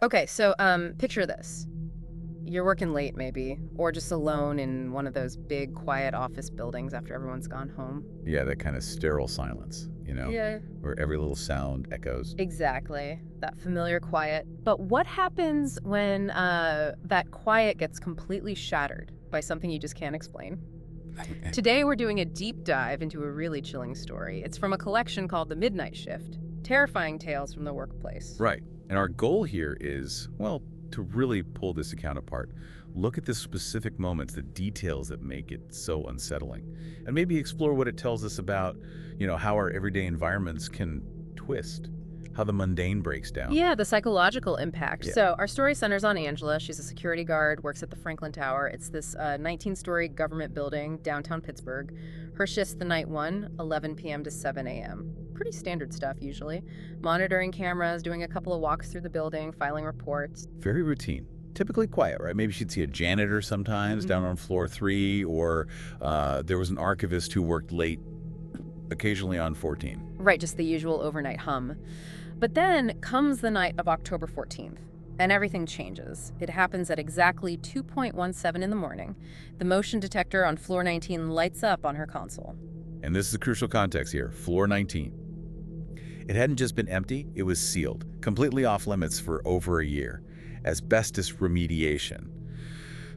Okay, so picture this. You're working late maybe, or just alone in one of those big quiet office buildings after everyone's gone home. Yeah, that kind of sterile silence, Yeah. where every little sound echoes. Exactly. That familiar quiet. But what happens when that quiet gets completely shattered by something you just can't explain? Today we're doing a deep dive into a really chilling story. It's from a collection called The Midnight Shift, terrifying tales from the workplace. Right. And our goal here is, well, to really pull this account apart. Look at the specific moments, the details that make it so unsettling, and maybe explore what it tells us about, how our everyday environments can twist, how the mundane breaks down. Yeah, the psychological impact. Yeah. So our story centers on Angela. She's a security guard, works at the Franklin Tower. It's this 19-story government building, downtown Pittsburgh. Her shift's the night one, 11 p.m. to 7 a.m. Pretty standard stuff, usually. Monitoring cameras, doing a couple of walks through the building, filing reports. Very routine. Typically quiet, right? Maybe she'd see a janitor sometimes down on floor 3, or there was an archivist who worked late, occasionally on 14. Right, just the usual overnight hum. But then comes the night of October 14th, and everything changes. It happens at exactly 2:17 in the morning. The motion detector on floor 19 lights up on her console. And this is the crucial context here, floor 19. It hadn't just been empty, it was sealed, completely off limits for over a year. Asbestos remediation.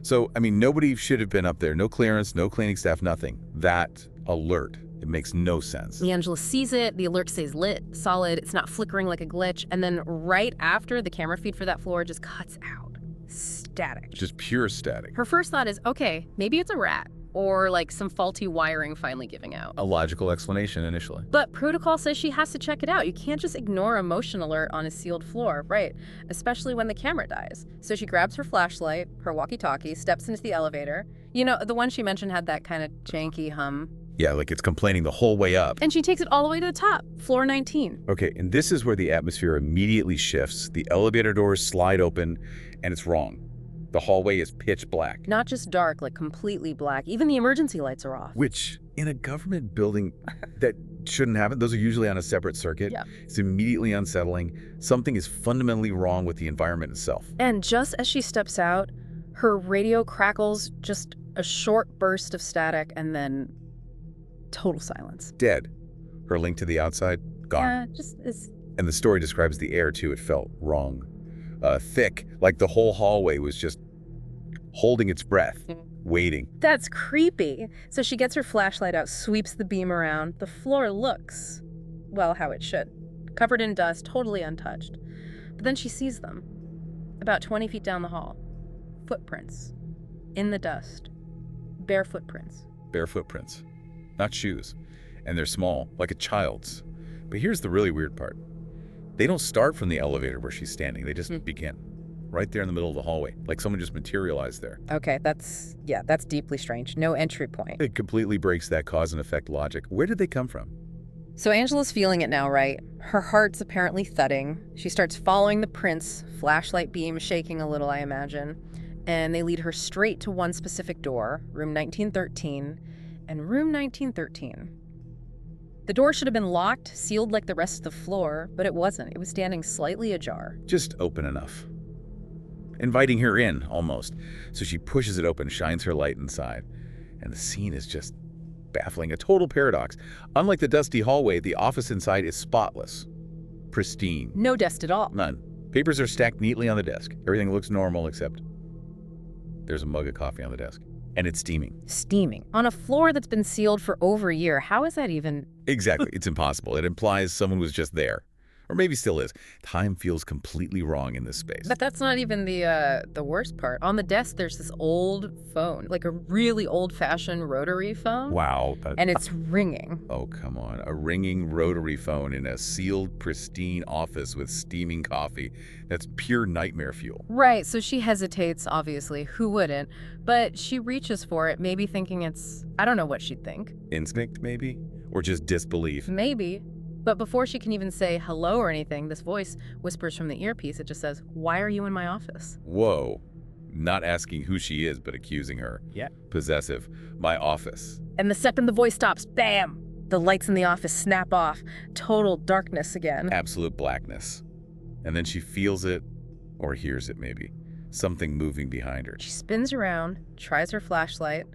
So, nobody should have been up there. No clearance, no cleaning staff, nothing. That alert, it makes no sense. Angela sees it, the alert stays lit, solid, it's not flickering like a glitch, and then right after, the camera feed for that floor just cuts out. Static. Just pure static. Her first thought is, okay, maybe it's a rat, or like some faulty wiring finally giving out. A logical explanation initially. But protocol says she has to check it out. You can't just ignore a motion alert on a sealed floor, right? Especially when the camera dies. So she grabs her flashlight, her walkie-talkie, steps into the elevator. The one she mentioned had that kind of janky hum. Yeah, like it's complaining the whole way up. And she takes it all the way to the top, floor 19. Okay, and this is where the atmosphere immediately shifts. The elevator doors slide open, and it's wrong. The hallway is pitch black. Not just dark, like completely black. Even the emergency lights are off. Which, in a government building, that shouldn't happen. Those are usually on a separate circuit. Yeah. It's immediately unsettling. Something is fundamentally wrong with the environment itself. And just as she steps out, her radio crackles, just a short burst of static, and then total silence. Dead. Her link to the outside, gone. Yeah, just is. And the story describes the air, too. It felt wrong. Thick, like the whole hallway was just holding its breath, waiting. That's creepy. So she gets her flashlight out, sweeps the beam around. The floor looks, well, how it should. Covered in dust, totally untouched. But then she sees them. About 20 feet down the hall. Footprints. In the dust. Bare footprints. Bare footprints. Not shoes. And they're small, like a child's. But here's the really weird part. They don't start from the elevator where she's standing. They just begin. Right there in the middle of the hallway. Like someone just materialized there. Okay, that's deeply strange. No entry point. It completely breaks that cause and effect logic. Where did they come from? So Angela's feeling it now, right? Her heart's apparently thudding. She starts following the prints, flashlight beam shaking a little, I imagine. And they lead her straight to one specific door, room 1913. And room 1913. The door should have been locked, sealed like the rest of the floor, but it wasn't. It was standing slightly ajar. Just open enough. Inviting her in, almost. So she pushes it open, shines her light inside. And the scene is just baffling, a total paradox. Unlike the dusty hallway, the office inside is spotless. Pristine. No dust at all. None. Papers are stacked neatly on the desk. Everything looks normal except there's a mug of coffee on the desk. And it's steaming. Steaming. On a floor that's been sealed for over a year. How is that even? Exactly. It's impossible. It implies someone was just there. Or maybe still is. Time feels completely wrong in this space. But that's not even the worst part. On the desk, there's this old phone, like a really old-fashioned rotary phone. Wow. And it's ringing. Oh, come on. A ringing rotary phone in a sealed, pristine office with steaming coffee. That's pure nightmare fuel. Right, so she hesitates, obviously. Who wouldn't? But she reaches for it, maybe thinking it's, I don't know what she'd think. Instinct, maybe? Or just disbelief? Maybe. But before she can even say hello or anything, this voice whispers from the earpiece. It just says, "Why are you in my office?" Whoa. Not asking who she is, but accusing her. Yeah. Possessive. My office. And the second the voice stops, bam! The lights in the office snap off. Total darkness again. Absolute blackness. And then she feels it Or hears it, maybe. Something moving behind her. She spins around, tries her flashlight,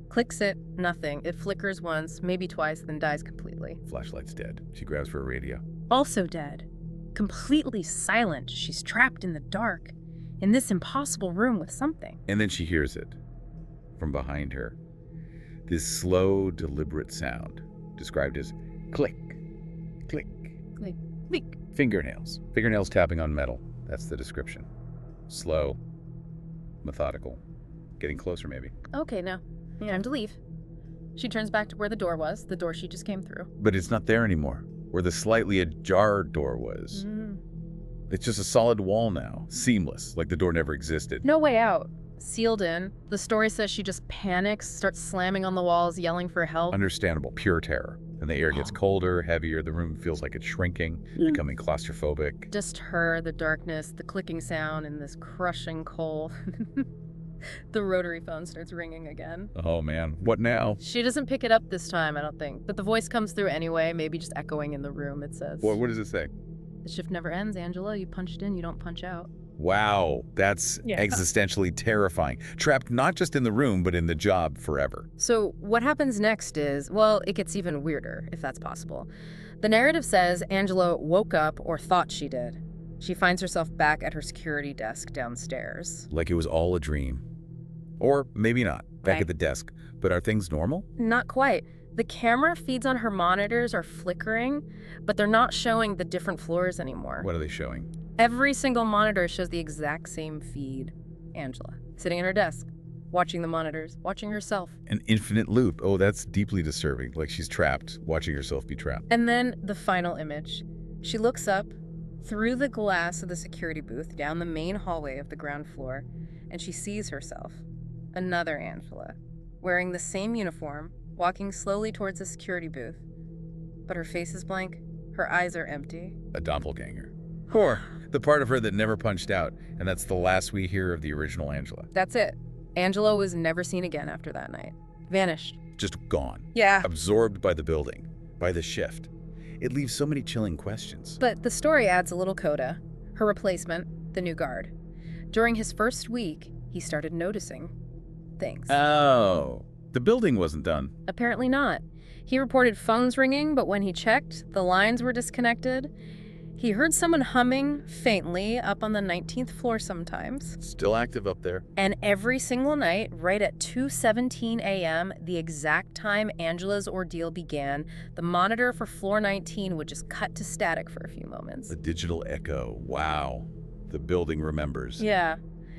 clicks it, nothing. It flickers once, maybe twice, then dies completely. Flashlight's dead. She grabs for a radio. Also dead. Completely silent. She's trapped in the dark, in this impossible room with something. And then she hears it from behind her. This slow, deliberate sound, described as click, click, Click, click. fingernails. Fingernails tapping on metal. That's the description. Slow, methodical, getting closer maybe. Okay, now, time to leave. She turns back to where the door was, the door she just came through. But it's not there anymore, where the slightly ajar door was. It's just a solid wall now, seamless, like the door never existed. No way out. Sealed in. The story says she just panics, starts slamming on the walls, yelling for help. Understandable, pure terror. And the air gets colder, heavier, the room feels like it's shrinking, becoming claustrophobic. Just her, the darkness, the clicking sound, and this crushing cold. The rotary phone starts ringing again. Oh man, what now? She doesn't pick it up this time, I don't think. But the voice comes through anyway, maybe just echoing in the room, it says. What does it say? The shift never ends, Angela. You punched in, you don't punch out. Wow, that's existentially terrifying. Trapped not just in the room, but in the job forever. So what happens next is, well, it gets even weirder, if that's possible. The narrative says Angela woke up, or thought she did. She finds herself back at her security desk downstairs. Like it was all a dream. Or maybe not, back Right. at the desk. But are things normal? Not quite. The camera feeds on her monitors are flickering, but they're not showing the different floors anymore. What are they showing? Every single monitor shows the exact same feed. Angela, sitting at her desk, watching the monitors, watching herself. An infinite loop. Oh, that's deeply disturbing. Like she's trapped, watching herself be trapped. And then the final image. She looks up through the glass of the security booth down the main hallway of the ground floor, and she sees herself, another Angela, wearing the same uniform, walking slowly towards the security booth. But her face is blank, her eyes are empty. A doppelganger. Or the part of her that never punched out, and that's the last we hear of the original Angela. That's it. Angela was never seen again after that night. Vanished. Just gone. Yeah. Absorbed by the building, by the shift. It leaves so many chilling questions. But the story adds a little coda. Her replacement, the new guard. During his first week, he started noticing things. Oh, the building wasn't done. Apparently not. He reported phones ringing, but when he checked, the lines were disconnected. He heard someone humming faintly up on the 19th floor sometimes. Still active up there. And every single night, right at 2:17 a.m., the exact time Angela's ordeal began, the monitor for floor 19 would just cut to static for a few moments. The digital echo. Wow. The building remembers. Yeah.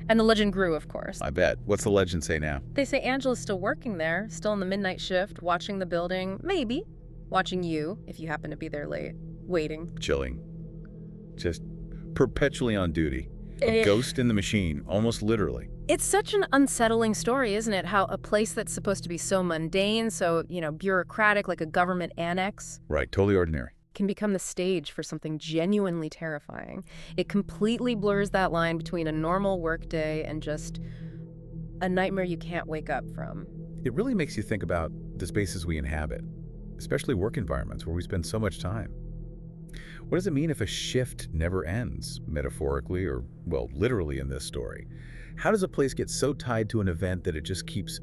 And the legend grew, of course. I bet. What's the legend say now? They say Angela's still working there, still in the midnight shift, watching the building, maybe watching you, if you happen to be there late, waiting. Chilling. Just perpetually on duty. A ghost in the machine, almost literally. It's such an unsettling story, isn't it? How a place that's supposed to be so mundane, so, bureaucratic, like a government annex, Right, totally ordinary. can become the stage for something genuinely terrifying. It completely blurs that line between a normal workday and just a nightmare you can't wake up from. It really makes you think about the spaces we inhabit, especially work environments where we spend so much time. What does it mean if a shift never ends, metaphorically or, well, literally in this story? How does a place get so tied to an event that it just keeps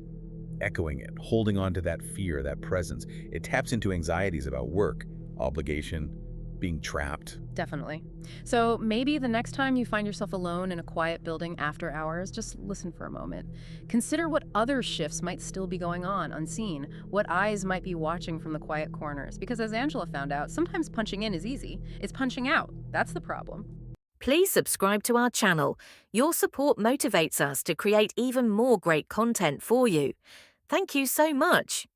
echoing it, holding on to that fear, that presence? It taps into anxieties about work, obligation, being trapped. Definitely. So maybe the next time you find yourself alone in a quiet building after hours, just listen for a moment. Consider what other shifts might still be going on, unseen, what eyes might be watching from the quiet corners. Because as Angela found out, sometimes punching in is easy. It's punching out. That's the problem. Please subscribe to our channel. Your support motivates us to create even more great content for you. Thank you so much.